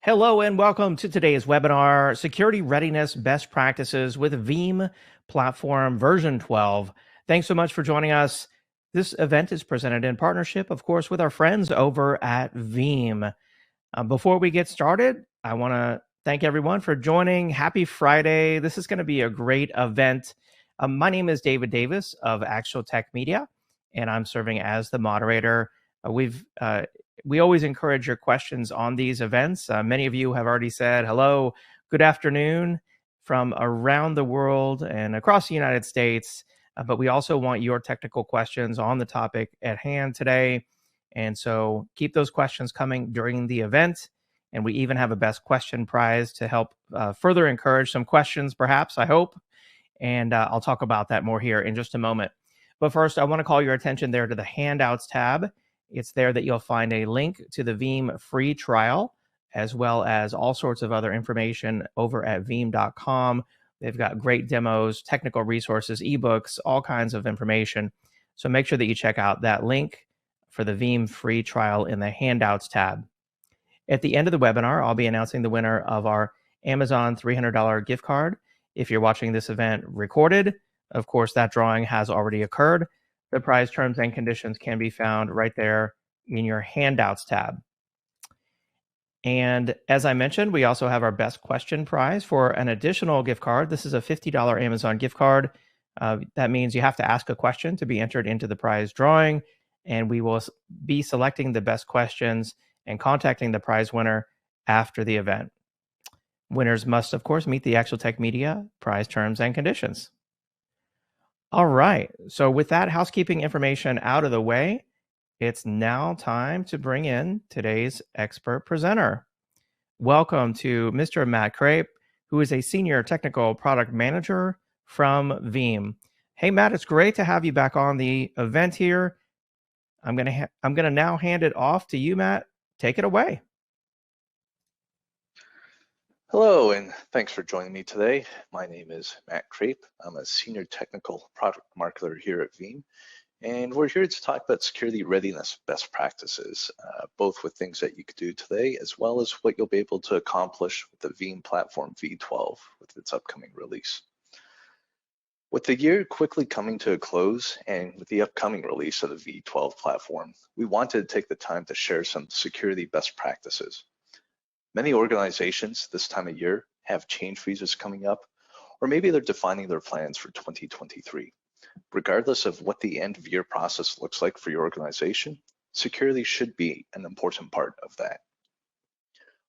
Hello and welcome to today's webinar, Security Readiness Best Practices with Veeam Platform version 12. Thanks so much for joining us. This event is presented in partnership, of course, with our friends over at Veeam. Before we get started, I want to thank everyone for joining. Happy Friday. This is going to be a great event. My name is David Davis of Actual Tech Media, and I'm serving as the moderator. We always encourage your questions on these events. Many of you have already said hello, good afternoon from around the world and across the United States. But we also want your technical questions on the topic at hand today. And so keep those questions coming during the event. And we even have a best question prize to help further encourage some questions, perhaps, I hope. And I'll talk about that more here in just a moment. But first, I want to call your attention there to the handouts tab. It's there that you'll find a link to the Veeam free trial, as well as all sorts of other information over at veeam.com. They've got great demos, technical resources, ebooks, all kinds of information. So make sure that you check out that link for the Veeam free trial in the handouts tab. At the end of the webinar, I'll be announcing the winner of our Amazon $300 gift card. If you're watching this event recorded, of course, that drawing has already occurred. The prize terms and conditions can be found right there in your handouts tab. And as I mentioned, we also have our best question prize for an additional gift card. This is a $50 Amazon gift card. That means you have to ask a question to be entered into the prize drawing, and we will be selecting the best questions and contacting the prize winner after the event. Winners must, of course, meet the Actual Tech Media prize terms and conditions. All right, so with that housekeeping information out of the way, it's now time to bring in today's expert presenter. Welcome to Mr. Matt Crape, who is a Senior Technical Product Manager from Veeam. Hey, Matt, it's great to have you back on the event here. I'm gonna now hand it off to you, Matt. Take it away. Hello, and thanks for joining me today. My name is Matt Crape. I'm a Senior Technical Product Marketer here at Veeam, and we're here to talk about security readiness best practices, both with things that you could do today, as well as what you'll be able to accomplish with the Veeam Platform V12 with its upcoming release. With the year quickly coming to a close and with the upcoming release of the V12 platform, we wanted to take the time to share some security best practices. Many organizations this time of year have change freezes coming up, or maybe they're defining their plans for 2023. Regardless of what the end of year process looks like for your organization, security should be an important part of that.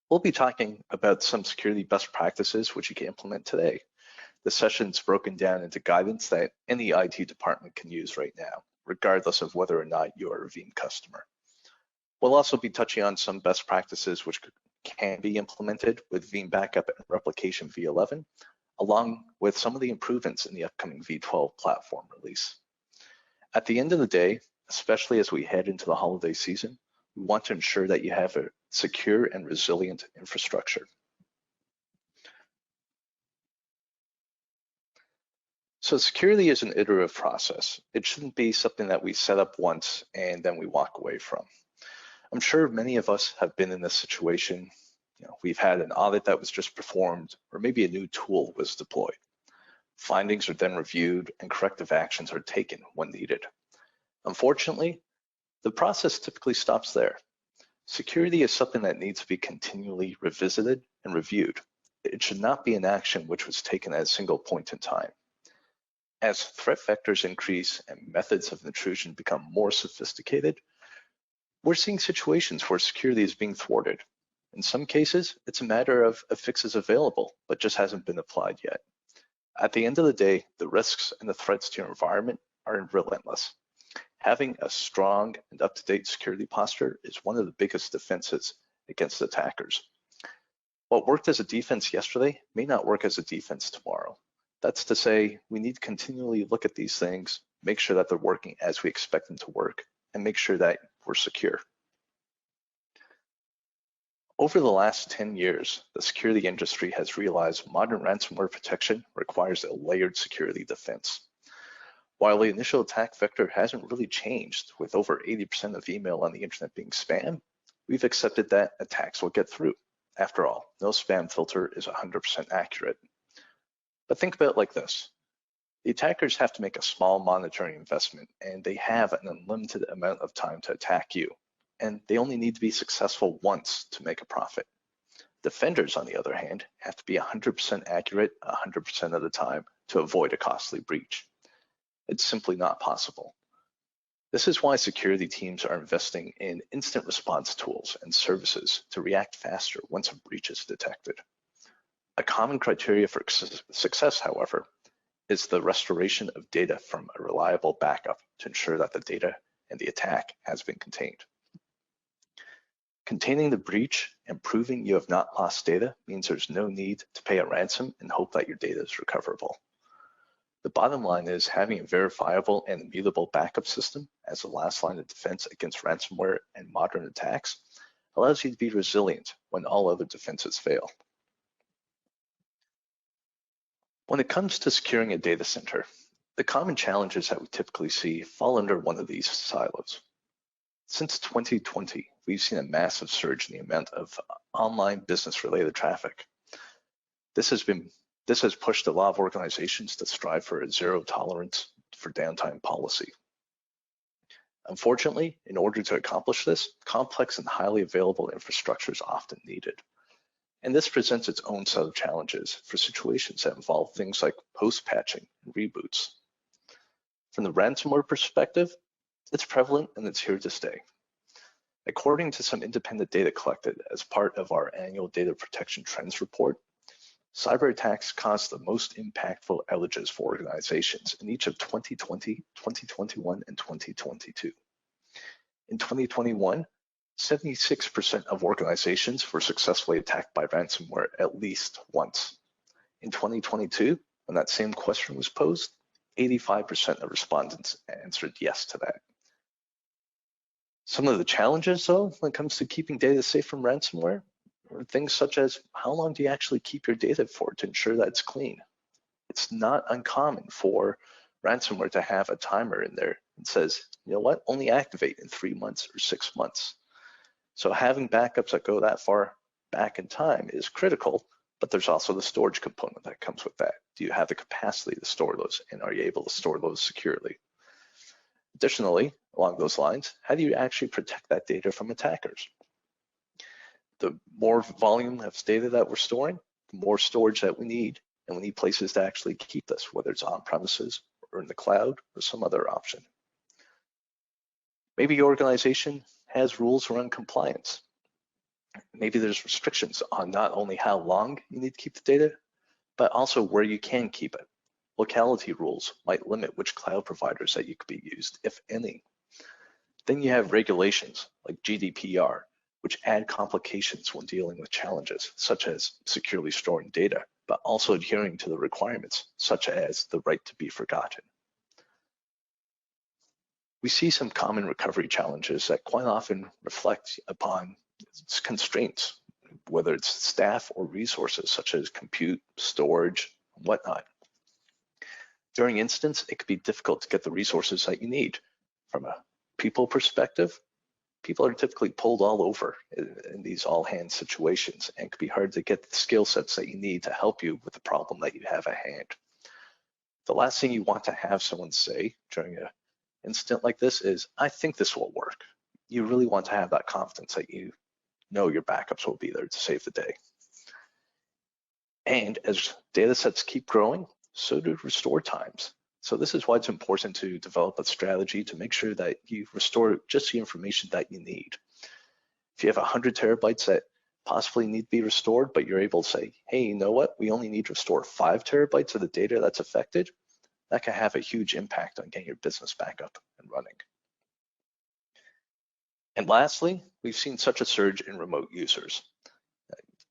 We'll be talking about some security best practices which you can implement today. The session's broken down into guidance that any IT department can use right now, regardless of whether or not you're a Veeam customer. We'll also be touching on some best practices which can be implemented with Veeam Backup and Replication V11, along with some of the improvements in the upcoming V12 platform release. At the end of the day, especially as we head into the holiday season, we want to ensure that you have a secure and resilient infrastructure. So security is an iterative process. It shouldn't be something that we set up once and then we walk away from. I'm sure many of us have been in this situation. We've had an audit that was just performed, or maybe a new tool was deployed. Findings are then reviewed and corrective actions are taken when needed. Unfortunately, the process typically stops there. Security is something that needs to be continually revisited and reviewed. It should not be an action which was taken at a single point in time. As threat vectors increase and methods of intrusion become more sophisticated, we're seeing situations where security is being thwarted. In some cases, it's a matter of a fix is available, but just hasn't been applied yet. At the end of the day, the risks and the threats to your environment are relentless. Having a strong and up-to-date security posture is one of the biggest defenses against attackers. What worked as a defense yesterday may not work as a defense tomorrow. That's to say, we need to continually look at these things, make sure that they're working as we expect them to work, and make sure that we're secure. Over the last 10 years, the security industry has realized modern ransomware protection requires a layered security defense. While the initial attack vector hasn't really changed, with over 80% of email on the internet being spam, we've accepted that attacks will get through. After all, no spam filter is 100% accurate. But think about it like this. The attackers have to make a small monitoring investment, and they have an unlimited amount of time to attack you, and they only need to be successful once to make a profit. Defenders, on the other hand, have to be 100% accurate 100% of the time to avoid a costly breach. It's simply not possible. This is why security teams are investing in instant response tools and services to react faster once a breach is detected. A common criteria for success, however, is the restoration of data from a reliable backup to ensure that the data and the attack has been contained. Containing the breach and proving you have not lost data means there's no need to pay a ransom and hope that your data is recoverable. The bottom line is having a verifiable and immutable backup system as the last line of defense against ransomware and modern attacks allows you to be resilient when all other defenses fail. When it comes to securing a data center, the common challenges that we typically see fall under one of these silos. Since 2020, we've seen a massive surge in the amount of online business-related traffic. This has pushed a lot of organizations to strive for a zero tolerance for downtime policy. Unfortunately, in order to accomplish this, complex and highly available infrastructure is often needed. And this presents its own set of challenges for situations that involve things like post-patching and reboots. From the ransomware perspective, it's prevalent and it's here to stay. According to some independent data collected as part of our annual Data Protection Trends report, cyber attacks caused the most impactful outages for organizations in each of 2020, 2021, and 2022. In 2021, 76% of organizations were successfully attacked by ransomware at least once. In 2022, when that same question was posed, 85% of respondents answered yes to that. Some of the challenges, though, when it comes to keeping data safe from ransomware, are things such as how long do you actually keep your data for to ensure that it's clean? It's not uncommon for ransomware to have a timer in there that says, you know what, only activate in 3 months or 6 months. So having backups that go that far back in time is critical, but there's also the storage component that comes with that. Do you have the capacity to store those, and are you able to store those securely? Additionally, along those lines, how do you actually protect that data from attackers? The more volume of data that we're storing, the more storage that we need, and we need places to actually keep this, whether it's on premises or in the cloud or some other option. Maybe your organization has rules around compliance. Maybe there's restrictions on not only how long you need to keep the data, but also where you can keep it. Locality rules might limit which cloud providers that you could be used, if any. Then you have regulations like GDPR, which add complications when dealing with challenges, such as securely storing data, but also adhering to the requirements, such as the right to be forgotten. We see some common recovery challenges that quite often reflect upon constraints, whether it's staff or resources such as compute, storage, and whatnot. During incidents, it could be difficult to get the resources that you need. From a people perspective, people are typically pulled all over in these all-hands situations, and it could be hard to get the skill sets that you need to help you with the problem that you have at hand. The last thing you want to have someone say during an incident like this is, I think this will work. You really want to have that confidence that you know your backups will be there to save the day. And as data sets keep growing, so do restore times. So this is why it's important to develop a strategy to make sure that you restore just the information that you need. If you have 100 terabytes that possibly need to be restored, but you're able to say, hey, you know what, we only need to restore 5 terabytes of the data that's affected, that can have a huge impact on getting your business back up and running. And lastly, we've seen such a surge in remote users.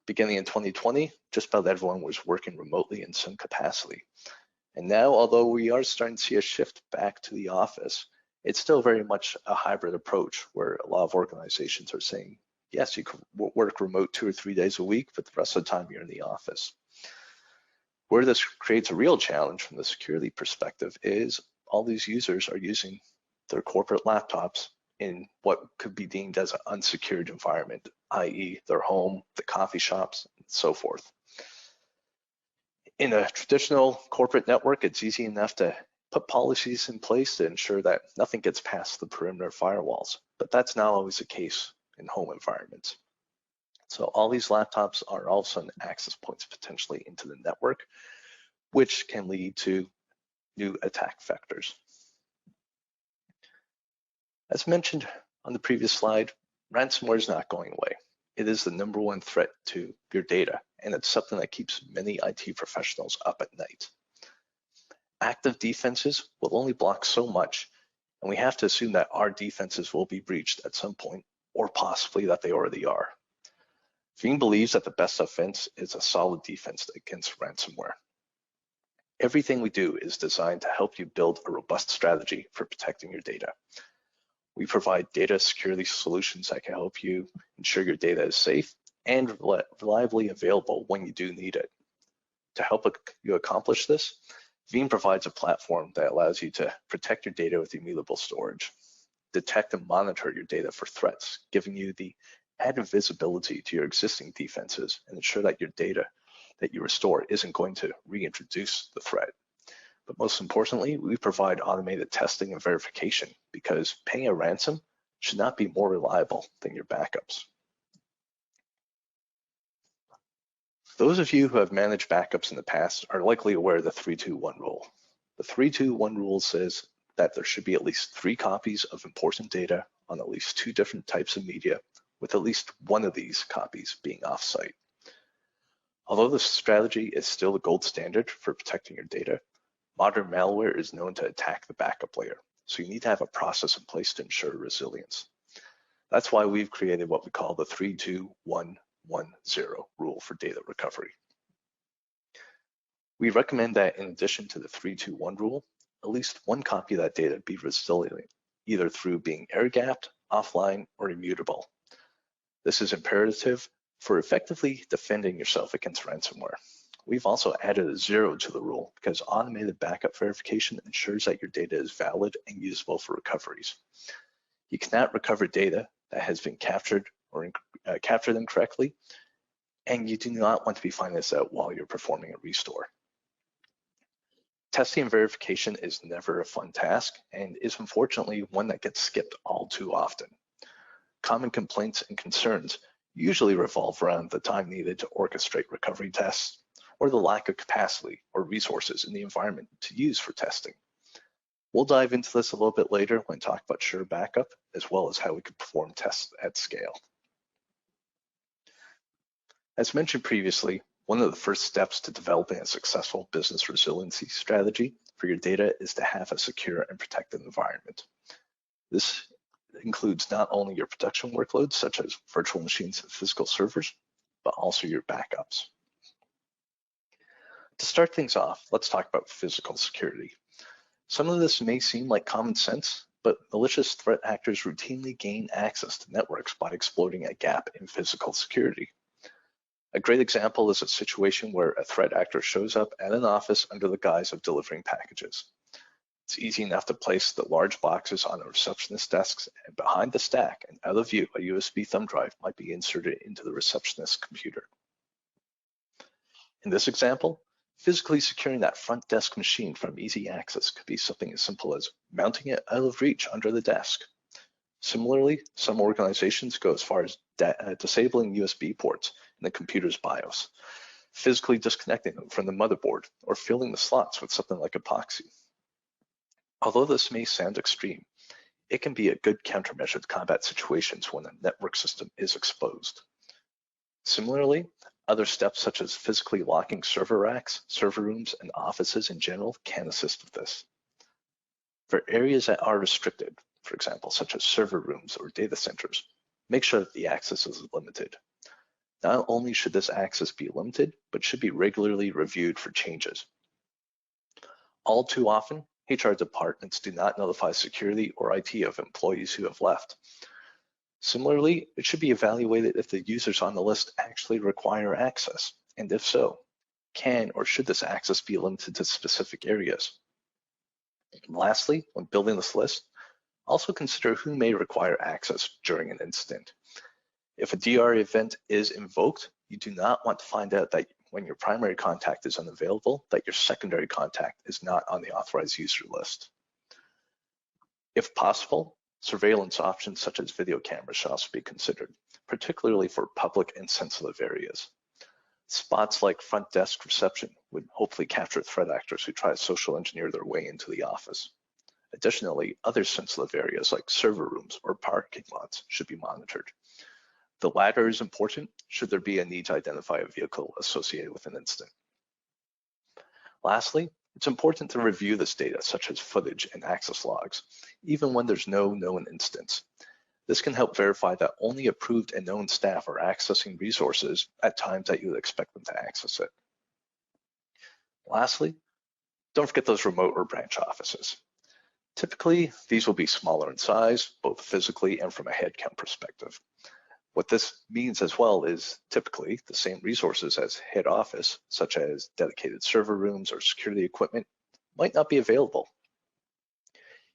Beginning in 2020, just about everyone was working remotely in some capacity. And now, although we are starting to see a shift back to the office, it's still very much a hybrid approach where a lot of organizations are saying, yes, you can work remote 2 or 3 days a week, but the rest of the time you're in the office. Where this creates a real challenge from the security perspective is all these users are using their corporate laptops in what could be deemed as an unsecured environment, i.e. their home, the coffee shops, and so forth. In a traditional corporate network, it's easy enough to put policies in place to ensure that nothing gets past the perimeter firewalls, but that's not always the case in home environments. So all these laptops are all of a sudden access points potentially into the network, which can lead to new attack vectors. As mentioned on the previous slide, ransomware is not going away. It is the #1 threat to your data, and it's something that keeps many IT professionals up at night. Active defenses will only block so much, and we have to assume that our defenses will be breached at some point, or possibly that they already are. Veeam believes that the best offense is a solid defense against ransomware. Everything we do is designed to help you build a robust strategy for protecting your data. We provide data security solutions that can help you ensure your data is safe and reliably available when you do need it. To help you accomplish this, Veeam provides a platform that allows you to protect your data with immutable storage, detect and monitor your data for threats, giving you the added visibility to your existing defenses and ensure that your data that you restore isn't going to reintroduce the threat. But most importantly, we provide automated testing and verification because paying a ransom should not be more reliable than your backups. Those of you who have managed backups in the past are likely aware of the 3-2-1 rule. The 3-2-1 rule says that there should be at least 3 copies of important data on at least 2 different types of media, with at least one of these copies being offsite. Although this strategy is still the gold standard for protecting your data, modern malware is known to attack the backup layer, so you need to have a process in place to ensure resilience. That's why we've created what we call the 3-2-1-1-0 rule for data recovery. We recommend that in addition to the 3-2-1 rule, at least one copy of that data be resilient, either through being air-gapped, offline, or immutable. This is imperative for effectively defending yourself against ransomware. We've also added a 0 to the rule because automated backup verification ensures that your data is valid and usable for recoveries. You cannot recover data that has been captured or captured incorrectly, and you do not want to be finding this out while you're performing a restore. Testing and verification is never a fun task and is unfortunately one that gets skipped all too often. Common complaints and concerns usually revolve around the time needed to orchestrate recovery tests, or the lack of capacity or resources in the environment to use for testing. We'll dive into this a little bit later when talking about sure backup, as well as how we can perform tests at scale. As mentioned previously, one of the first steps to developing a successful business resiliency strategy for your data is to have a secure and protected environment. This includes not only your production workloads, such as virtual machines and physical servers, but also your backups. To start things off, let's talk about physical security. Some of this may seem like common sense, but malicious threat actors routinely gain access to networks by exploiting a gap in physical security. A great example is a situation where a threat actor shows up at an office under the guise of delivering packages. It's easy enough to place the large boxes on a receptionist's desks, and behind the stack and out of view, a USB thumb drive might be inserted into the receptionist's computer. In this example, physically securing that front desk machine from easy access could be something as simple as mounting it out of reach under the desk. Similarly, some organizations go as far as disabling USB ports in the computer's BIOS, physically disconnecting them from the motherboard, or filling the slots with something like epoxy. Although this may sound extreme, it can be a good countermeasure to combat situations when a network system is exposed. Similarly, other steps such as physically locking server racks, server rooms, and offices in general can assist with this. For areas that are restricted, for example, such as server rooms or data centers, make sure that the access is limited. Not only should this access be limited, but should be regularly reviewed for changes. All too often, HR departments do not notify security or IT of employees who have left. Similarly, it should be evaluated if the users on the list actually require access, and if so, can or should this access be limited to specific areas? And lastly, when building this list, Also consider who may require access during an incident. If a DR event is invoked, you do not want to find out that when your primary contact is unavailable, that your secondary contact is not on the authorized user list. If possible, surveillance options such as video cameras should also be considered, particularly for public and sensitive areas. Spots like front desk reception would hopefully capture threat actors who try to social engineer their way into the office. Additionally, other sensitive areas like server rooms or parking lots should be monitored. The latter is important should there be a need to identify a vehicle associated with an incident. Lastly, it's important to review this data, such as footage and access logs, even when there's no known instance. This can help verify that only approved and known staff are accessing resources at times that you would expect them to access it. Lastly, don't forget those remote or branch offices. Typically, these will be smaller in size, both physically and from a headcount perspective. What this means as well is typically the same resources as head office, such as dedicated server rooms or security equipment, might not be available.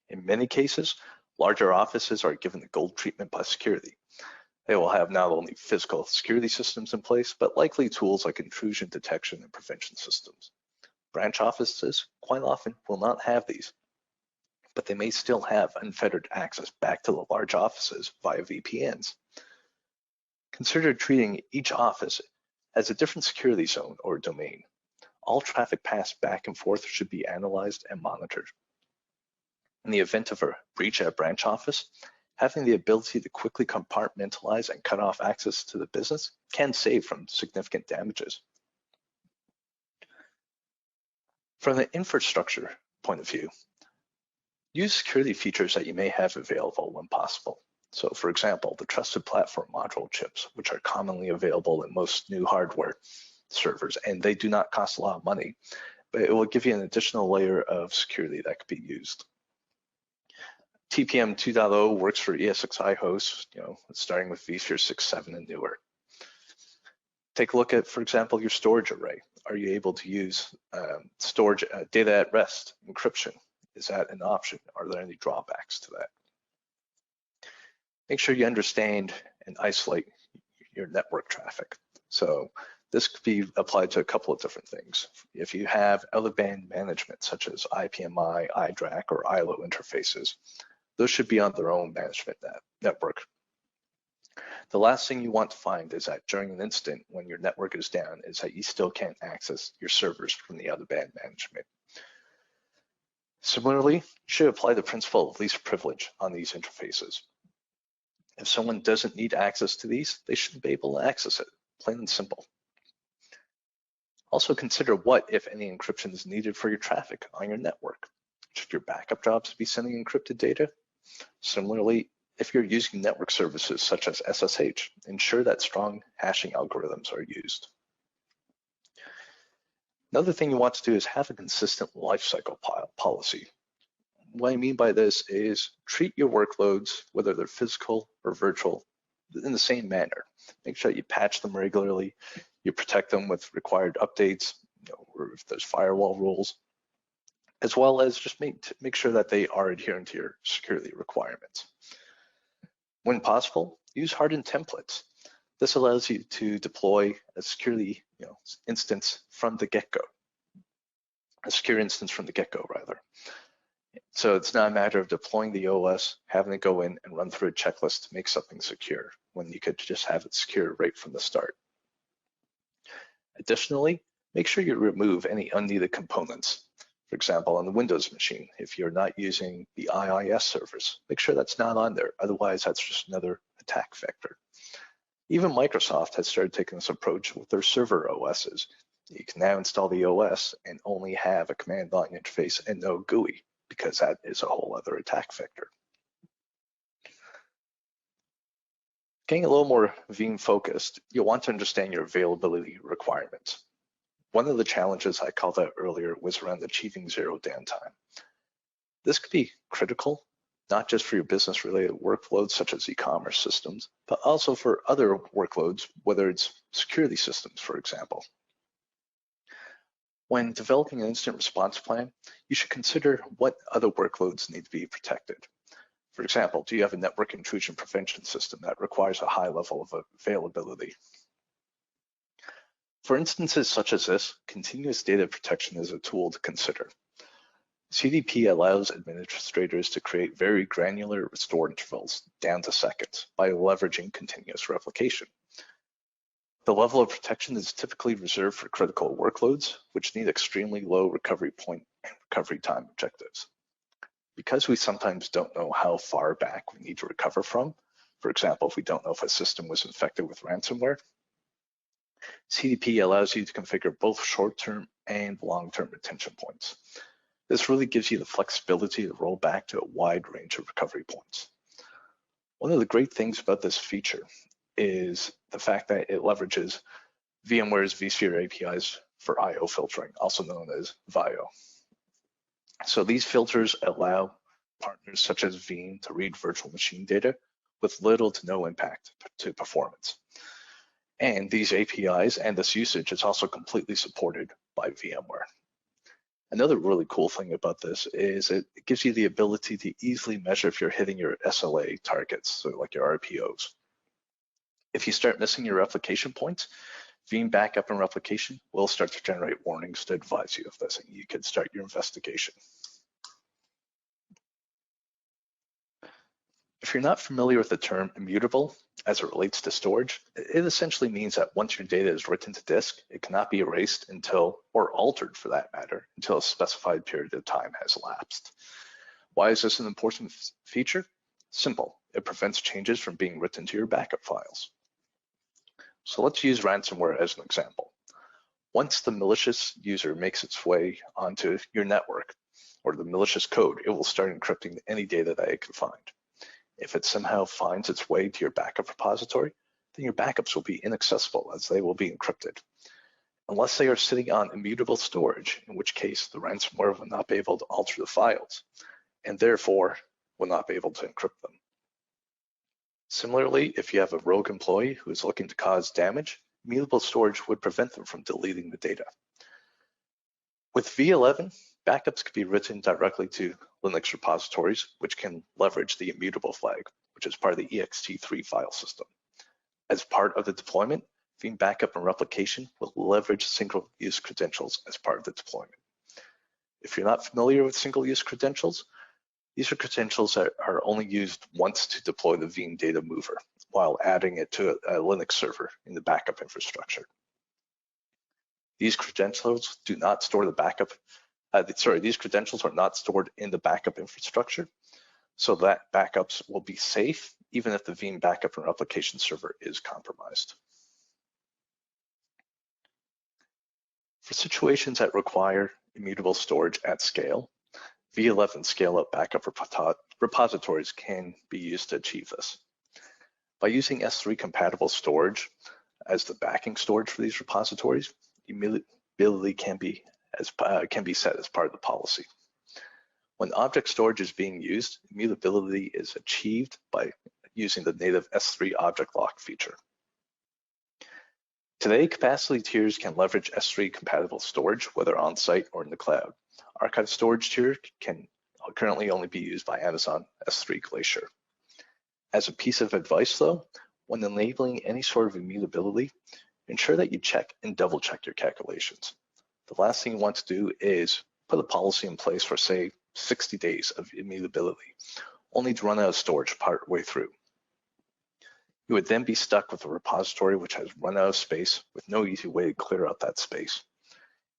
In many cases, larger offices are given the gold treatment by security. They will have not only physical security systems in place, but likely tools like intrusion detection and prevention systems. Branch offices quite often will not have these, but they may still have unfettered access back to the large offices via VPNs. Consider treating each office as a different security zone or domain. All traffic passed back and forth should be analyzed and monitored. In the event of a breach at a branch office, having the ability to quickly compartmentalize and cut off access to the business can save from significant damages. From the infrastructure point of view, use security features that you may have available when possible. So for example, the trusted platform module chips, which are commonly available in most new hardware servers, and they do not cost a lot of money, but it will give you an additional layer of security that could be used. TPM 2.0 works for ESXi hosts, starting with vSphere 6.7 and newer. Take a look at, for example, your storage array. Are you able to use storage data at rest encryption? Is that an option? Are there any drawbacks to that? Make sure you understand and isolate your network traffic. So this could be applied to a couple of different things. If you have out-of-band management, such as IPMI, IDRAC, or ILO interfaces, those should be on their own management network. The last thing you want to find is that during an incident, when your network is down, is that you still can't access your servers from the out-of-band management. Similarly, you should apply the principle of least privilege on these interfaces. If someone doesn't need access to these, they shouldn't be able to access it, plain and simple. Also consider what, if any, encryption is needed for your traffic on your network. Should your backup jobs be sending encrypted data? Similarly, if you're using network services such as SSH, ensure that strong hashing algorithms are used. Another thing you want to do is have a consistent lifecycle policy. What I mean by this is treat your workloads, whether they're physical or virtual, in the same manner. Make sure you patch them regularly, you protect them with required updates, or if there's firewall rules, as well as just make sure that they are adhering to your security requirements. When possible, use hardened templates. This allows you to deploy a security instance from the get-go, a secure instance from the get-go rather. So it's not a matter of deploying the OS, having it go in and run through a checklist to make something secure, when you could just have it secure right from the start. Additionally, make sure you remove any unneeded components. For example, on the Windows machine, if you're not using the IIS service, make sure that's not on there. Otherwise, that's just another attack vector. Even Microsoft has started taking this approach with their server OSs. You can now install the OS and only have a command line interface and no GUI, because that is a whole other attack vector. Getting a little more Veeam focused, you'll want to understand your availability requirements. One of the challenges I called out earlier was around achieving zero downtime. This could be critical, not just for your business related workloads such as e-commerce systems, but also for other workloads, whether it's security systems, for example. When developing an incident response plan, you should consider what other workloads need to be protected. For example, do you have a network intrusion prevention system that requires a high level of availability? For instances such as this, continuous data protection is a tool to consider. CDP allows administrators to create very granular restore intervals down to seconds by leveraging continuous replication. The level of protection is typically reserved for critical workloads, which need extremely low recovery point and recovery time objectives. Because we sometimes don't know how far back we need to recover from, for example, if we don't know if a system was infected with ransomware, CDP allows you to configure both short-term and long-term retention points. This really gives you the flexibility to roll back to a wide range of recovery points. One of the great things about this feature is the fact that it leverages VMware's vSphere APIs for IO filtering, also known as VIO. So these filters allow partners such as Veeam to read virtual machine data with little to no impact to performance. And these APIs and this usage is also completely supported by VMware. Another really cool thing about this is it gives you the ability to easily measure if you're hitting your SLA targets, so like your RPOs. If you start missing your replication points, Veeam Backup and Replication will start to generate warnings to advise you of this, and you can start your investigation. If you're not familiar with the term immutable as it relates to storage, it essentially means that once your data is written to disk, it cannot be erased until, or altered for that matter, until a specified period of time has elapsed. Why is this an important feature? Simple. It prevents changes from being written to your backup files. So let's use ransomware as an example. Once the malicious user makes its way onto your network, or the malicious code, it will start encrypting any data that it can find. If it somehow finds its way to your backup repository, then your backups will be inaccessible as they will be encrypted. Unless they are sitting on immutable storage, in which case the ransomware will not be able to alter the files, and therefore will not be able to encrypt them. Similarly, if you have a rogue employee who is looking to cause damage, immutable storage would prevent them from deleting the data. With V11, backups could be written directly to Linux repositories, which can leverage the immutable flag, which is part of the ext3 file system. As part of the deployment, Veeam Backup and Replication will leverage single-use credentials as part of the deployment. If you're not familiar with single-use credentials, these are credentials that are only used once to deploy the Veeam data mover, while adding it to a Linux server in the backup infrastructure. These credentials do not store the backup. These credentials are not stored in the backup infrastructure, so that backups will be safe even if the Veeam Backup and Replication server is compromised. For situations that require immutable storage at scale, V11 scale-up backup repositories can be used to achieve this. By using S3 compatible storage as the backing storage for these repositories, immutability can be set as part of the policy. When object storage is being used, immutability is achieved by using the native S3 object lock feature. Today, capacity tiers can leverage S3 compatible storage, whether on-site or in the cloud. Archive storage tier can currently only be used by Amazon S3 Glacier. As a piece of advice though, when enabling any sort of immutability, ensure that you check and double check your calculations. The last thing you want to do is put a policy in place for say 60 days of immutability, only to run out of storage part way through. You would then be stuck with a repository which has run out of space with no easy way to clear out that space.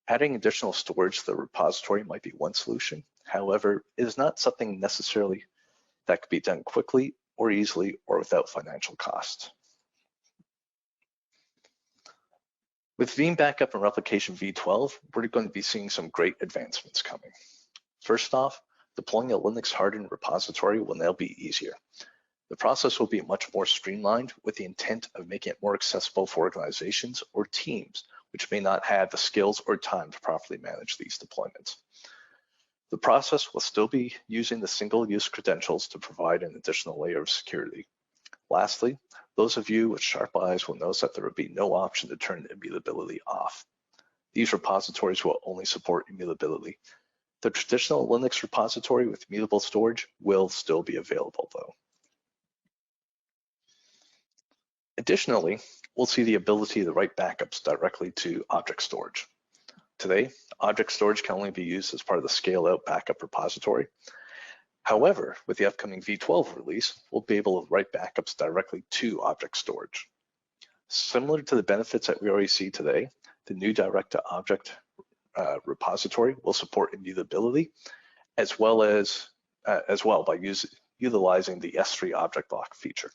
Adding additional storage to the repository might be one solution. However, it is not something necessarily that could be done quickly or easily or without financial cost. With Veeam Backup and Replication V12, we're going to be seeing some great advancements coming. First off, deploying a Linux hardened repository will now be easier. The process will be much more streamlined with the intent of making it more accessible for organizations or teams which may not have the skills or time to properly manage these deployments. The process will still be using the single-use credentials to provide an additional layer of security. Lastly, those of you with sharp eyes will notice that there will be no option to turn immutability off. These repositories will only support immutability The traditional Linux repository with immutable storage will still be available though. Additionally, we'll see the ability to write backups directly to object storage. Today, object storage can only be used as part of the scale-out backup repository. However, with the upcoming V12 release, we'll be able to write backups directly to object storage. Similar to the benefits that we already see today, the new direct-to-object repository will support immutability as well by utilizing the S3 object lock feature.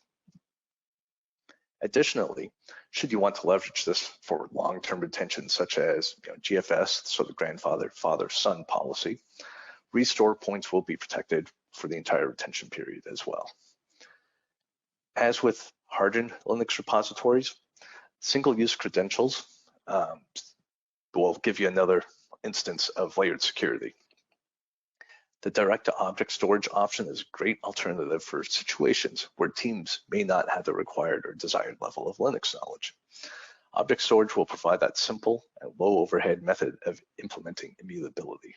Additionally, should you want to leverage this for long-term retention, such as GFS, so the grandfather, father, son policy, restore points will be protected for the entire retention period as well. As with hardened Linux repositories, single-use credentials will give you another instance of layered security. The direct-to-object storage option is a great alternative for situations where teams may not have the required or desired level of Linux knowledge. Object storage will provide that simple and low overhead method of implementing immutability.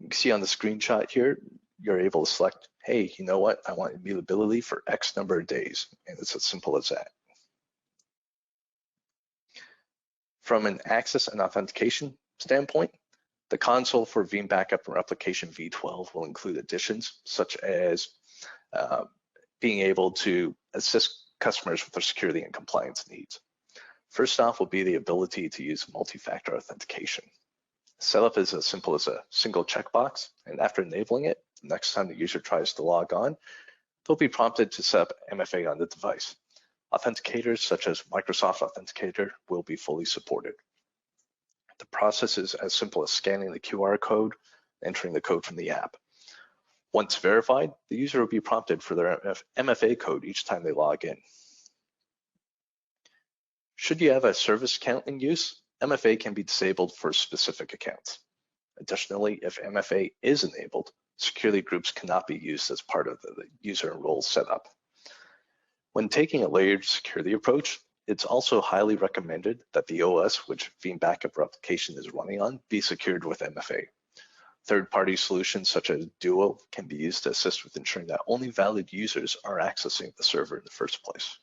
You can see on the screenshot here, you're able to select, hey, you know what? I want immutability for X number of days, and it's as simple as that. From an access and authentication standpoint, the console for Veeam Backup and Replication V12 will include additions such as being able to assist customers with their security and compliance needs. First off will be the ability to use multi-factor authentication. Setup is as simple as a single checkbox, and after enabling it, the next time the user tries to log on, they'll be prompted to set up MFA on the device. Authenticators such as Microsoft Authenticator will be fully supported. The process is as simple as scanning the QR code, entering the code from the app. Once verified, the user will be prompted for their MFA code each time they log in. Should you have a service account in use, MFA can be disabled for specific accounts. Additionally, if MFA is enabled, security groups cannot be used as part of the user and role setup. When taking a layered security approach, it's also highly recommended that the OS, which Veeam Backup Replication is running on, be secured with MFA. Third-party solutions such as Duo can be used to assist with ensuring that only valid users are accessing the server in the first place.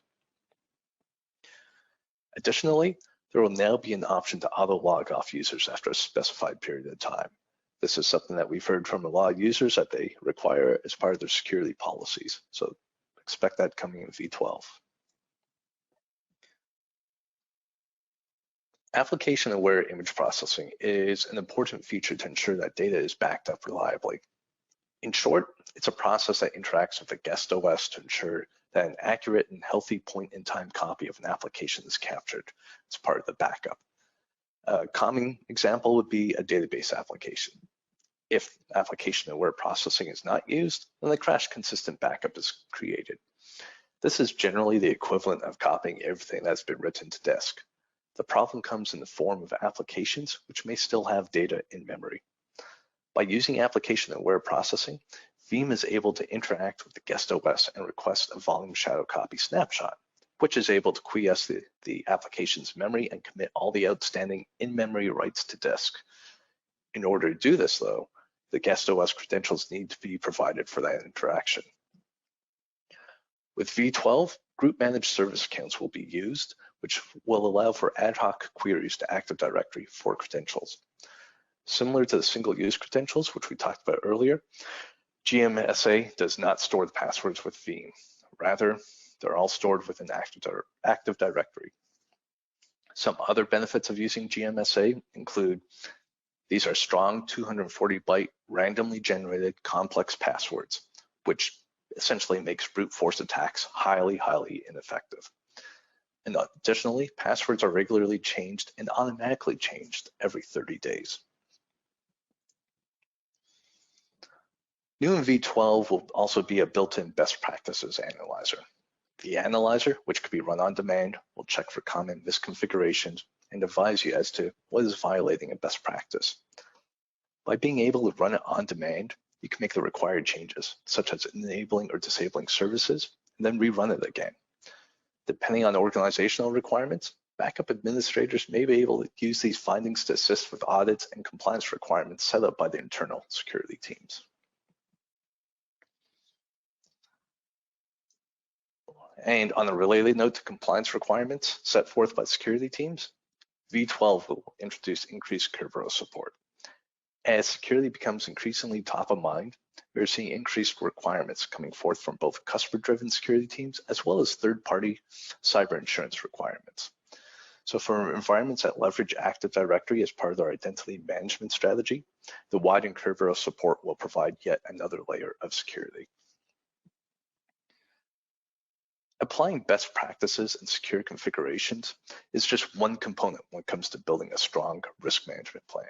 Additionally, there will now be an option to auto-log off users after a specified period of time. This is something that we've heard from a lot of users that they require as part of their security policies. So expect that coming in V12. Application-aware image processing is an important feature to ensure that data is backed up reliably. In short, it's a process that interacts with the guest OS to ensure that an accurate and healthy point-in-time copy of an application is captured as part of the backup. A common example would be a database application. If application-aware processing is not used, then the crash-consistent backup is created. This is generally the equivalent of copying everything that's been written to disk. The problem comes in the form of applications which may still have data in memory. By using application-aware processing, Veeam is able to interact with the guest OS and request a volume shadow copy snapshot, which is able to quiesce the application's memory and commit all the outstanding in-memory writes to disk. In order to do this, though, the guest OS credentials need to be provided for that interaction. With V12, group managed service accounts will be used, which will allow for ad hoc queries to Active Directory for credentials. Similar to the single-use credentials, which we talked about earlier, GMSA does not store the passwords with Veeam. Rather, they're all stored within Active Directory. Some other benefits of using GMSA include these are strong 240-byte randomly generated complex passwords, which essentially makes brute force attacks highly ineffective. And additionally, passwords are regularly changed and automatically changed every 30 days. New in V12 will also be a built-in best practices analyzer. The analyzer, which could be run on demand, will check for common misconfigurations and advise you as to what is violating a best practice. By being able to run it on demand, you can make the required changes, such as enabling or disabling services, and then rerun it again. Depending on organizational requirements, Backup administrators may be able to use these findings to assist with audits and compliance requirements set up by the internal security teams. And on a related note to compliance requirements set forth by security teams, V12 will introduce increased Kerberos support. As security becomes increasingly top of mind, we're seeing increased requirements coming forth from both customer-driven security teams as well as third-party cyber insurance requirements. So for environments that leverage Active Directory as part of their identity management strategy, the widened Kerberos support will provide yet another layer of security. Applying best practices and secure configurations is just one component when it comes to building a strong risk management plan.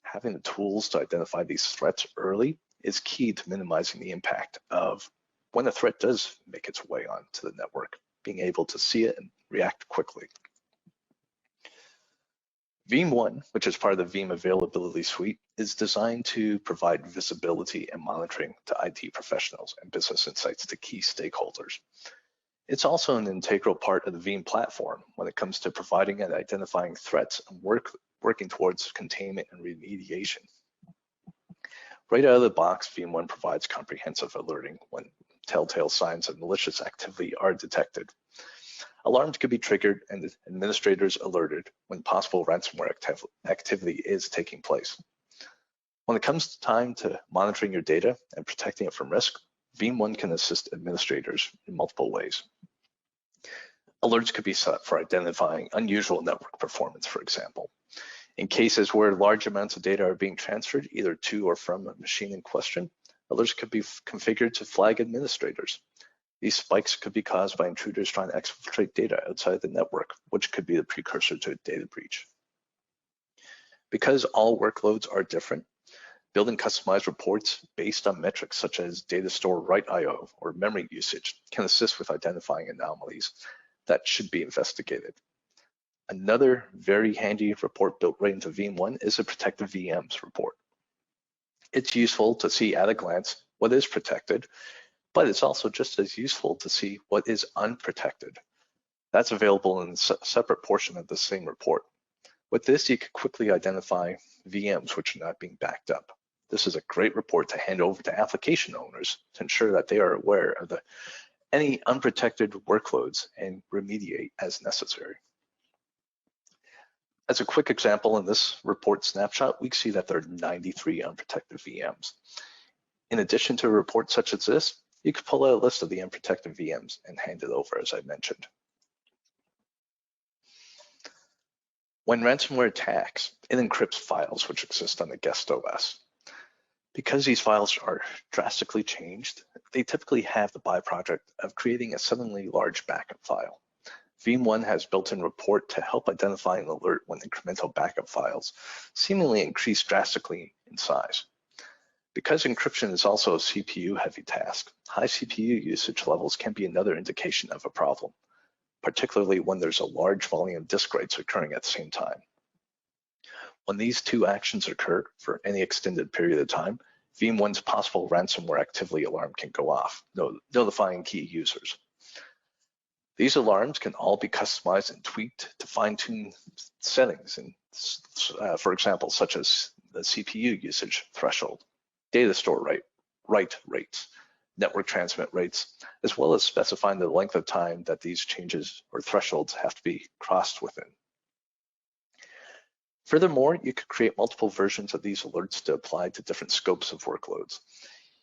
Having the tools to identify these threats early is key to minimizing the impact of when a threat does make its way onto the network, being able to see it and react quickly. Veeam 1, which is part of the Veeam Availability Suite, is designed to provide visibility and monitoring to IT professionals and business insights to key stakeholders. It's also an integral part of the Veeam platform when it comes to providing and identifying threats and working towards containment and remediation. Right out of the box, Veeam 1 provides comprehensive alerting when telltale signs of malicious activity are detected. Alarms could be triggered and administrators alerted when possible ransomware activity is taking place. When it comes time to monitoring your data and protecting it from risk, Veeam 1 can assist administrators in multiple ways. Alerts could be set for identifying unusual network performance, for example. In cases where large amounts of data are being transferred either to or from a machine in question, alerts could be configured to flag administrators. These spikes could be caused by intruders trying to exfiltrate data outside the network, which could be the precursor to a data breach. Because all workloads are different, building customized reports based on metrics such as data store write IO or memory usage can assist with identifying anomalies that should be investigated. Another very handy report built right into Veeam 1 is a protected VMs report. It's useful to see at a glance what is protected, but it's also just as useful to see what is unprotected. That's available in a separate portion of the same report. With this, you can quickly identify VMs which are not being backed up. This is a great report to hand over to application owners to ensure that they are aware of any unprotected workloads and remediate as necessary. As a quick example, in this report snapshot, we see that there are 93 unprotected VMs. In addition to a report such as this, you could pull out a list of the unprotected VMs and hand it over, as I mentioned. When ransomware attacks, it encrypts files which exist on the guest OS. Because these files are drastically changed, they typically have the byproduct of creating a suddenly large backup file. Veeam 1 has built-in report to help identify and alert when incremental backup files seemingly increase drastically in size. Because encryption is also a CPU-heavy task, high CPU usage levels can be another indication of a problem, particularly when there's a large volume of disk writes occurring at the same time. When these two actions occur for any extended period of time, Veeam 1's possible ransomware activity alarm can go off, notifying key users. These alarms can all be customized and tweaked to fine-tune settings, for example, such as the CPU usage threshold, data store write rates, network transmit rates, as well as specifying the length of time that these changes or thresholds have to be crossed within. Furthermore, you could create multiple versions of these alerts to apply to different scopes of workloads.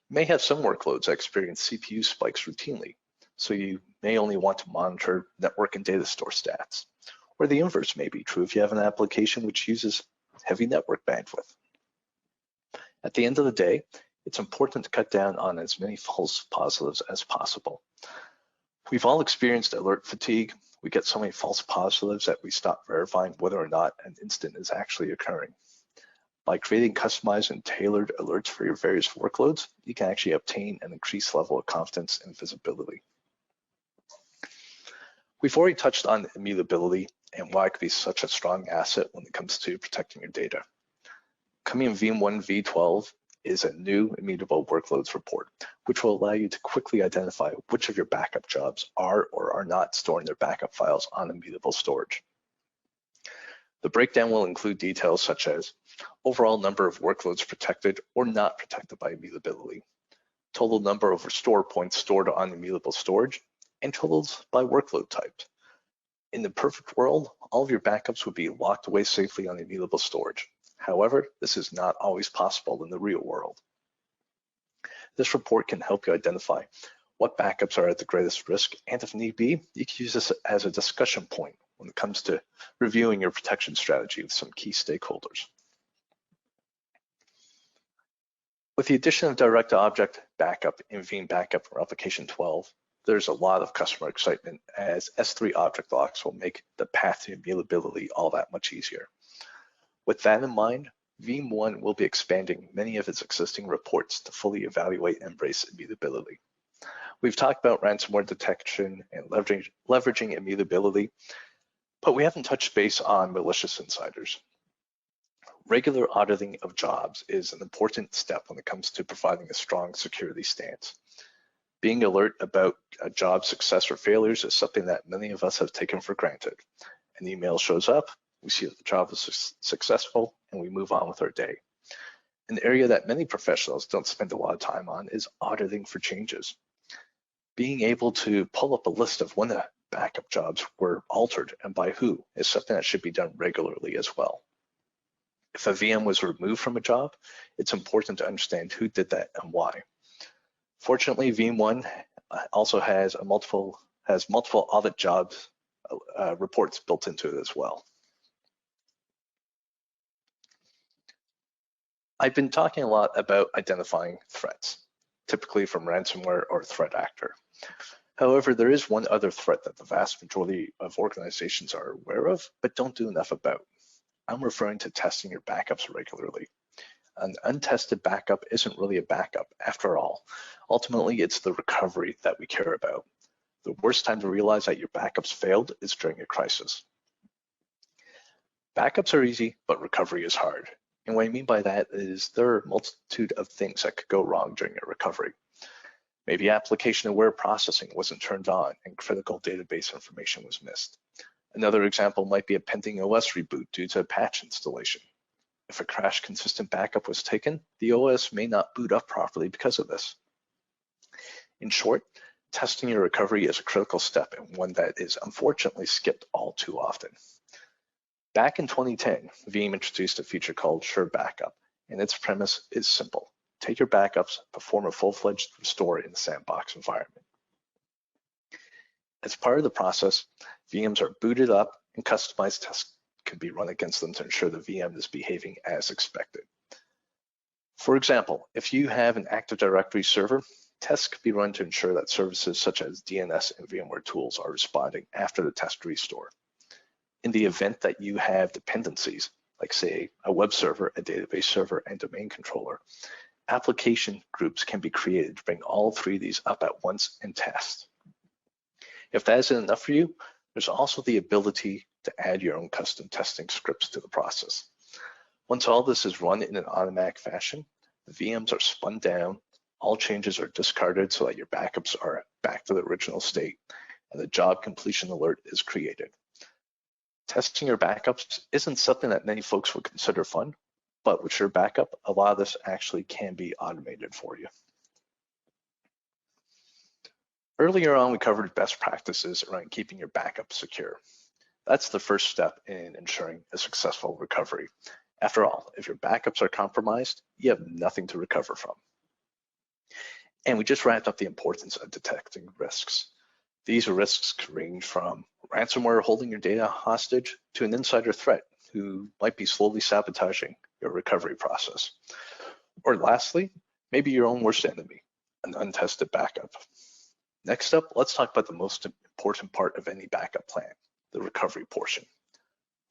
You may have some workloads that experience CPU spikes routinely, so you may only want to monitor network and data store stats. Or the inverse may be true if you have an application which uses heavy network bandwidth. At the end of the day, it's important to cut down on as many false positives as possible. We've all experienced alert fatigue. We get so many false positives that we stop verifying whether or not an incident is actually occurring. By creating customized and tailored alerts for your various workloads, you can actually obtain an increased level of confidence and visibility. We've already touched on immutability and why it could be such a strong asset when it comes to protecting your data. Coming in Veeam V12 is a new immutable workloads report, which will allow you to quickly identify which of your backup jobs are or are not storing their backup files on immutable storage. The breakdown will include details such as overall number of workloads protected or not protected by immutability, total number of restore points stored on immutable storage, and totals by workload type. In the perfect world, all of your backups would be locked away safely on immutable storage. However, this is not always possible in the real world. This report can help you identify what backups are at the greatest risk, and if need be, you can use this as a discussion point when it comes to reviewing your protection strategy with some key stakeholders. With the addition of direct object backup in Veeam Backup Replication 12, there's a lot of customer excitement as S3 object locks will make the path to immutability all that much easier. With that in mind, Veeam 1 will be expanding many of its existing reports to fully evaluate and embrace immutability. We've talked about ransomware detection and leveraging immutability, but we haven't touched base on malicious insiders. Regular auditing of jobs is an important step when it comes to providing a strong security stance. Being alert about a job's success or failures is something that many of us have taken for granted. An email shows up, we see that the job is successful, and we move on with our day. An area that many professionals don't spend a lot of time on is auditing for changes. Being able to pull up a list of when the backup jobs were altered and by who is something that should be done regularly as well. If a VM was removed from a job, it's important to understand who did that and why. Fortunately, Veeam 1 also has multiple audit jobs reports built into it as well. I've been talking a lot about identifying threats, typically from ransomware or threat actor. However, there is one other threat that the vast majority of organizations are aware of, but don't do enough about. I'm referring to testing your backups regularly. An untested backup isn't really a backup. After all, ultimately, it's the recovery that we care about. The worst time to realize that your backups failed is during a crisis. Backups are easy, but recovery is hard. And what I mean by that is there are a multitude of things that could go wrong during a recovery. Maybe application-aware processing wasn't turned on and critical database information was missed. Another example might be a pending OS reboot due to a patch installation. If a crash-consistent backup was taken, the OS may not boot up properly because of this. In short, testing your recovery is a critical step and one that is unfortunately skipped all too often. Back in 2010, Veeam introduced a feature called Sure Backup, and its premise is simple. Take your backups, perform a full-fledged restore in the sandbox environment. As part of the process, VMs are booted up and customized tests can be run against them to ensure the VM is behaving as expected. For example, if you have an Active Directory server, tests can be run to ensure that services such as DNS and VMware tools are responding after the test restore. In the event that you have dependencies, like say a web server, a database server, and domain controller, application groups can be created to bring all three of these up at once and test. If that isn't enough for you, there's also the ability to add your own custom testing scripts to the process. Once all this is run in an automatic fashion, the VMs are spun down, all changes are discarded so that your backups are back to the original state, and the job completion alert is created. Testing your backups isn't something that many folks would consider fun, but with Sure Backup, a lot of this actually can be automated for you. Earlier on, we covered best practices around keeping your backup secure. That's the first step in ensuring a successful recovery. After all, if your backups are compromised, you have nothing to recover from. And we just wrapped up the importance of detecting risks. These risks can range from ransomware holding your data hostage to an insider threat who might be slowly sabotaging your recovery process. Or lastly, maybe your own worst enemy, an untested backup. Next up, let's talk about the most important part of any backup plan, the recovery portion.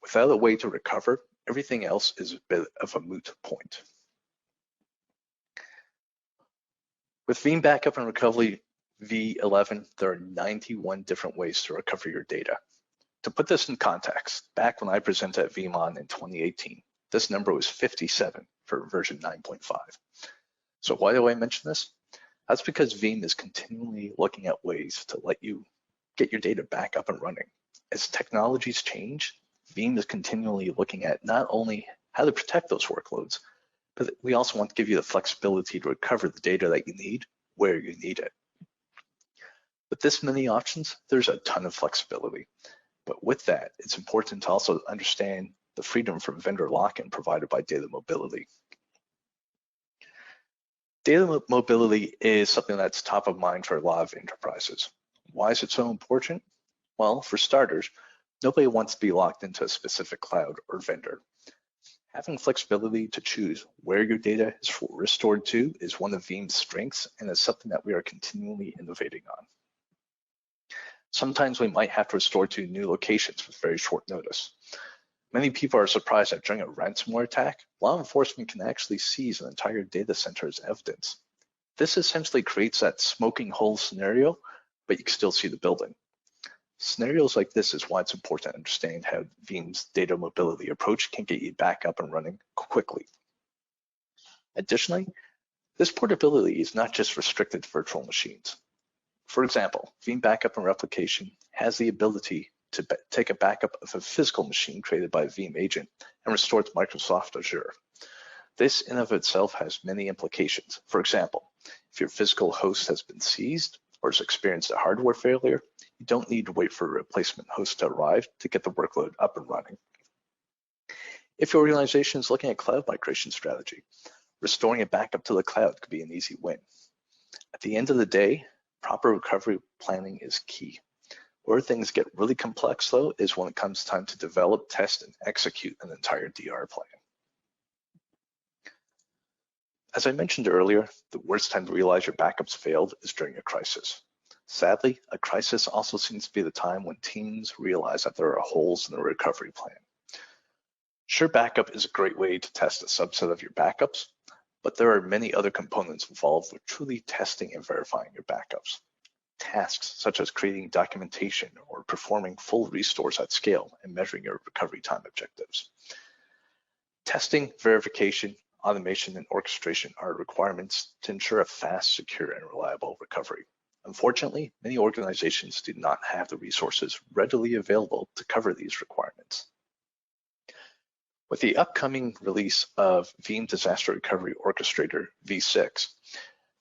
Without a way to recover, everything else is a bit of a moot point. With Veeam Backup and Recovery V11, there are 91 different ways to recover your data. To put this in context, back when I presented at VeeamON in 2018, this number was 57 for version 9.5. So why do I mention this? That's because Veeam is continually looking at ways to let you get your data back up and running. As technologies change, Veeam is continually looking at not only how to protect those workloads, but we also want to give you the flexibility to recover the data that you need where you need it. With this many options, there's a ton of flexibility. But with that, it's important to also understand the freedom from vendor lock-in provided by data mobility. Data mobility is something that's top of mind for a lot of enterprises. Why is it so important? Well, for starters, nobody wants to be locked into a specific cloud or vendor. Having flexibility to choose where your data is restored to is one of Veeam's strengths and is something that we are continually innovating on. Sometimes we might have to restore to new locations with very short notice. Many people are surprised that during a ransomware attack, law enforcement can actually seize an entire data center as evidence. This essentially creates that smoking hole scenario, but you can still see the building. Scenarios like this is why it's important to understand how Veeam's data mobility approach can get you back up and running quickly. Additionally, this portability is not just restricted to virtual machines. For example, Veeam Backup and Replication has the ability to take a backup of a physical machine created by a Veeam agent and restore it to Microsoft Azure. This in of itself has many implications. For example, if your physical host has been seized or has experienced a hardware failure, you don't need to wait for a replacement host to arrive to get the workload up and running. If your organization is looking at cloud migration strategy, restoring a backup to the cloud could be an easy win. At the end of the day, proper recovery planning is key. Where things get really complex, though, is when it comes time to develop, test, and execute an entire DR plan. As I mentioned earlier, the worst time to realize your backups failed is during a crisis. Sadly, a crisis also seems to be the time when teams realize that there are holes in the recovery plan. Sure, backup is a great way to test a subset of your backups, but there are many other components involved with truly testing and verifying your backups. Tasks such as creating documentation or performing full restores at scale and measuring your recovery time objectives. Testing, verification, automation, and orchestration are requirements to ensure a fast, secure, and reliable recovery. Unfortunately, many organizations do not have the resources readily available to cover these requirements. With the upcoming release of Veeam Disaster Recovery Orchestrator V6,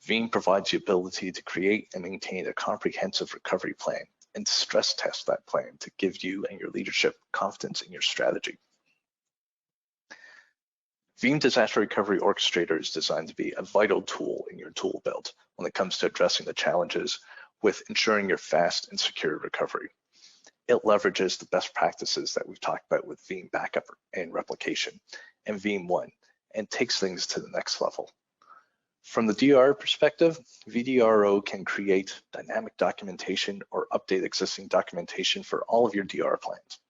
Veeam provides the ability to create and maintain a comprehensive recovery plan and stress test that plan to give you and your leadership confidence in your strategy. Veeam Disaster Recovery Orchestrator is designed to be a vital tool in your tool belt when it comes to addressing the challenges with ensuring your fast and secure recovery. It leverages the best practices that we've talked about with Veeam Backup and Replication and Veeam One and takes things to the next level. From the DR perspective, VDRO can create dynamic documentation or update existing documentation for all of your DR plans.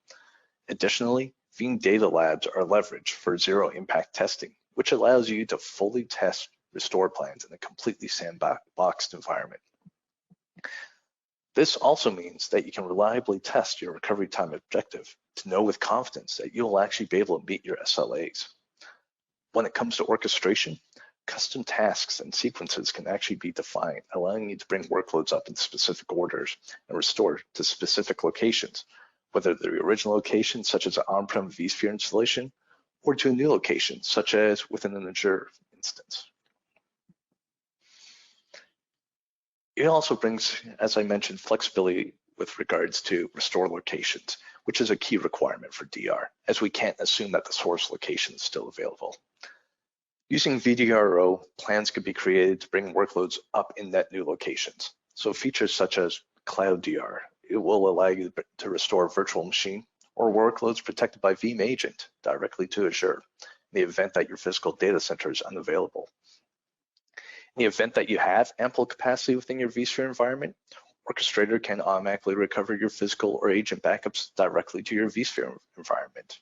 Additionally, Veeam Data Labs are leveraged for zero impact testing, which allows you to fully test restore plans in a completely sandboxed environment. This also means that you can reliably test your recovery time objective to know with confidence that you'll actually be able to meet your SLAs. When it comes to orchestration, custom tasks and sequences can actually be defined, allowing you to bring workloads up in specific orders and restore to specific locations, whether the original location, such as an on-prem vSphere installation, or to a new location, such as within an Azure instance. It also brings, as I mentioned, flexibility with regards to restore locations, which is a key requirement for DR, as we can't assume that the source location is still available. Using VDRO, plans could be created to bring workloads up in net new locations. So features such as Cloud DR, it will allow you to restore a virtual machine or workloads protected by Veeam Agent directly to Azure in the event that your physical data center is unavailable. In the event that you have ample capacity within your vSphere environment, Orchestrator can automatically recover your physical or agent backups directly to your vSphere environment.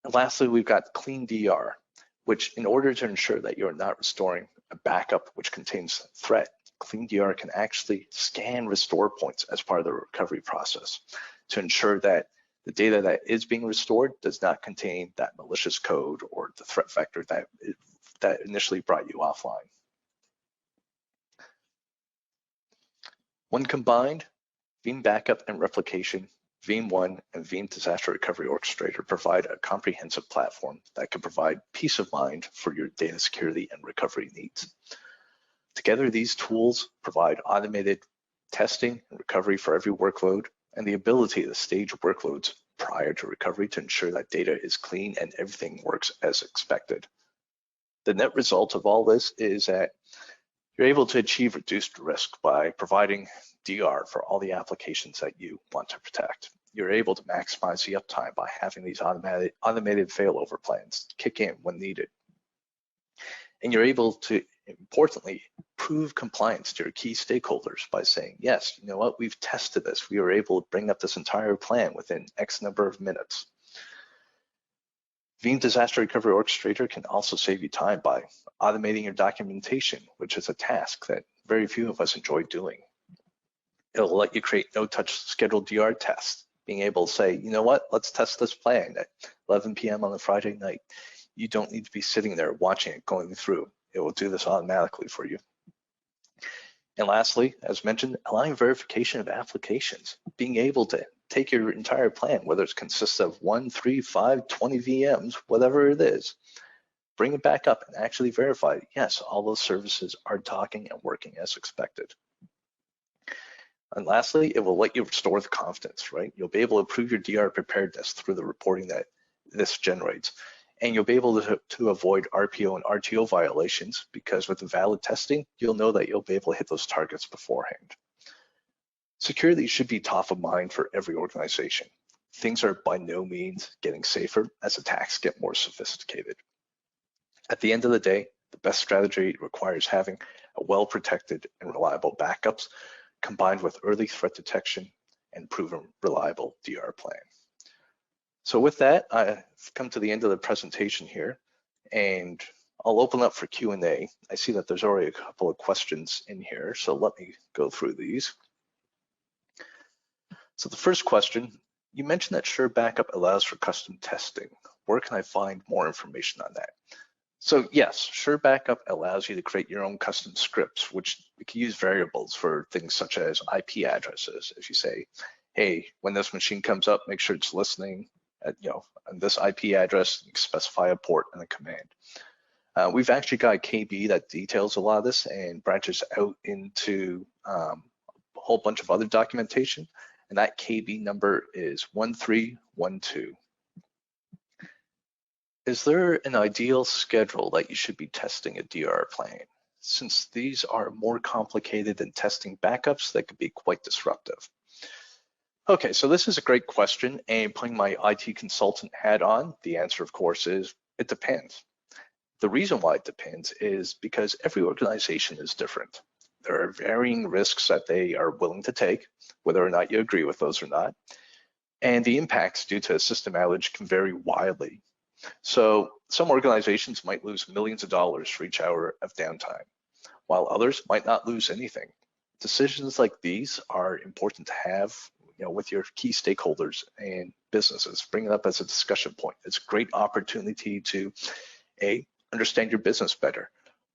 And lastly, we've got Clean DR, which in order to ensure that you're not restoring a backup which contains threat, Clean DR can actually scan restore points as part of the recovery process to ensure that the data that is being restored does not contain that malicious code or the threat vector that initially brought you offline. When combined, Veeam Backup and Replication Veeam One and Veeam Disaster Recovery Orchestrator provide a comprehensive platform that can provide peace of mind for your data security and recovery needs. Together, these tools provide automated testing and recovery for every workload and the ability to stage workloads prior to recovery to ensure that data is clean and everything works as expected. The net result of all this is that you're able to achieve reduced risk by providing DR for all the applications that you want to protect. You're able to maximize the uptime by having these automated failover plans kick in when needed. And you're able to, importantly, prove compliance to your key stakeholders by saying, yes, you know what, we've tested this. We were able to bring up this entire plan within X number of minutes. Veeam Disaster Recovery Orchestrator can also save you time by automating your documentation, which is a task that very few of us enjoy doing. It'll let you create no-touch scheduled DR tests, being able to say, you know what, let's test this plan at 11 p.m. on a Friday night. You don't need to be sitting there watching it going through. It will do this automatically for you. And lastly, as mentioned, allowing verification of applications, being able to take your entire plan, whether it consists of 1, 3, 5, 20 VMs, whatever it is, bring it back up and actually verify, yes, all those services are talking and working as expected. And lastly, it will let you restore the confidence, right? You'll be able to prove your DR preparedness through the reporting that this generates. And you'll be able to avoid RPO and RTO violations because with the valid testing, you'll know that you'll be able to hit those targets beforehand. Security should be top of mind for every organization. Things are by no means getting safer as attacks get more sophisticated. At the end of the day, the best strategy requires having a well-protected and reliable backups combined with early threat detection and proven reliable DR plan. So with that, I've come to the end of the presentation here, and I'll open up for Q&A. I see that there's already a couple of questions in here, so let me go through these. So the first question, you mentioned that Sure Backup allows for custom testing. Where can I find more information on that? So yes, Sure Backup allows you to create your own custom scripts, which you can use variables for things such as IP addresses. If you say, hey, when this machine comes up, make sure it's listening at, on this IP address, you can specify a port and a command. We've actually got a KB that details a lot of this and branches out into a whole bunch of other documentation, and that KB number is 1312. Is there an ideal schedule that you should be testing a DR plan? Since these are more complicated than testing backups, that could be quite disruptive. Okay, so this is a great question, and putting my IT consultant hat on, the answer, of course, is it depends. The reason why it depends is because every organization is different. There are varying risks that they are willing to take, whether or not you agree with those or not, and the impacts due to a system outage can vary wildly. So some organizations might lose millions of dollars for each hour of downtime, while others might not lose anything. Decisions like these are important to have with your key stakeholders and businesses. Bring it up as a discussion point. It's a great opportunity to A, understand your business better.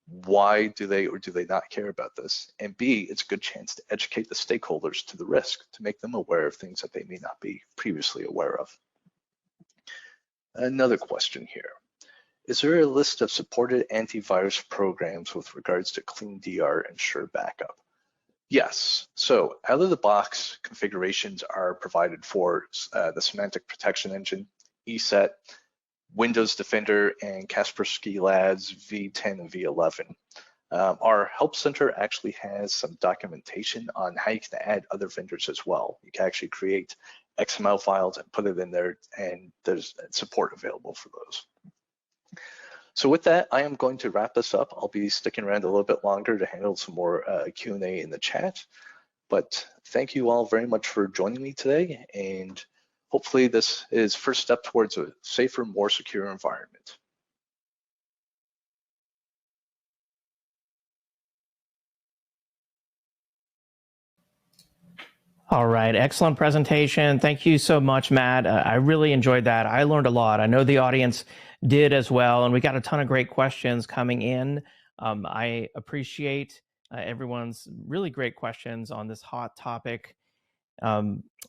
Why do they or do they not care about this? And B, it's a good chance to educate the stakeholders to the risk, to make them aware of things that they may not be previously aware of. Another question here. Is there a list of supported antivirus programs with regards to Clean DR and Sure Backup? Yes, so out of the box configurations are provided for the Semantic Protection Engine, ESET, Windows Defender, and Kaspersky Labs V10 and V11. Our Help Center actually has some documentation on how you can add other vendors as well. You can actually create XML files and put it in there, and there's support available for those. So with that, I am going to wrap this up. I'll be sticking around a little bit longer to handle some more Q&A in the chat. But thank you all very much for joining me today. And hopefully this is first step towards a safer, more secure environment. All right, excellent presentation. Thank you so much, Matt. I really enjoyed that. I learned a lot. I know the audience did as well, and we got a ton of great questions coming in. I appreciate everyone's really great questions on this hot topic.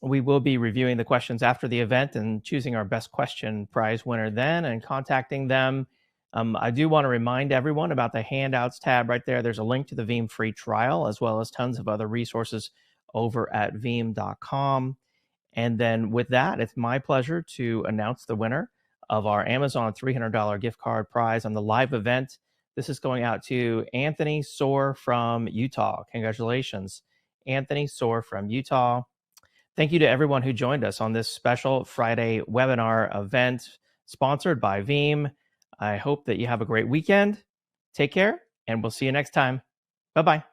We will be reviewing the questions after the event and choosing our best question prize winner then and contacting them. I do want to remind everyone about the handouts tab right there. There's a link to the Veeam free trial, as well as tons of other resources over at veeam.com. And then with that, it's my pleasure to announce the winner of our Amazon $300 gift card prize on the live event. This is going out to Anthony Soar from Utah. Congratulations, Anthony Soar from Utah. Thank you to everyone who joined us on this special Friday webinar event sponsored by Veeam. I hope that you have a great weekend. Take care, and we'll see you next time. Bye-bye.